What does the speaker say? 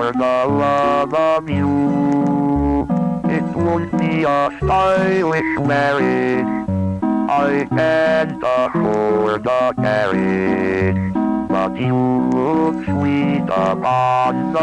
for the love of you. It won't be a stylish marriage, I can't afford a carriage, but you look sweet upon the